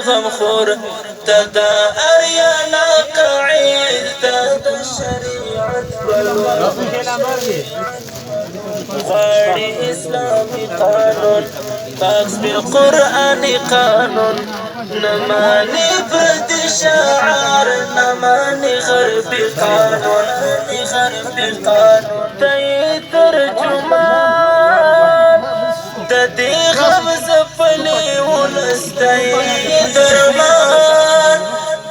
غمخور تدا أريانا قعيد تدا شريعة غاړي اسلامي قانون باکس بالقرآن قانون نماني برد شعار نماني غربي قانون تي ترجمان ددي غمز فلي ولستي درمان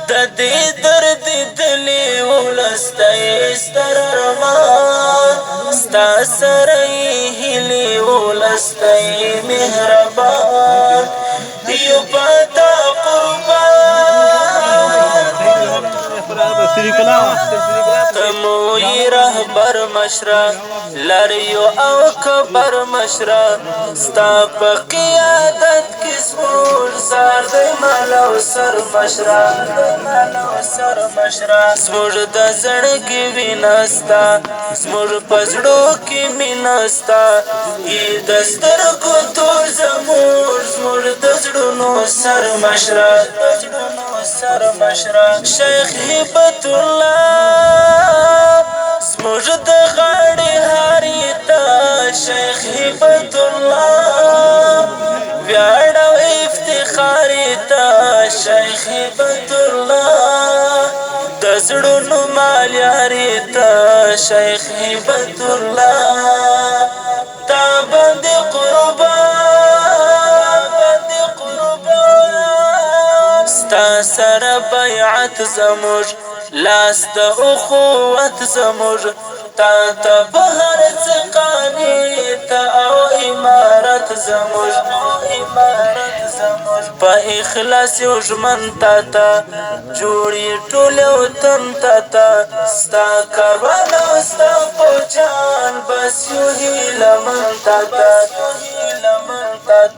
ددي درد دلي ولستي استرمان ستا سرئی هلی ولستئی مهربان یو پتا قربان تموی رهبر مشرا لریو او کبر مشرا ستا پا قیادت کس مور سار دی مالا و سر مشرا سمور دا زڑکی وینستا سمور پزڑو کی مینستا ای دستر کو تو زمور سمور دزڑونو سر مشرا شیخ حبت اللہ سمور دا غاڑی حاری تا شیخ حبت اللہ ویاڑا و افتخاری تا شیخ حبت اللہ دزڑونو مالیاری تا شیخ حبت اللہ تا بند قربان ستا سر بیعت زموج لاس دا اخوت زموج تا تا بهر چقانی تا او امارت زموج پا اخلاص یو ژمن تا تا جوړی ټول وطن تا تا ستا کاروان او ستا پوجان بس یو هیله من تا تا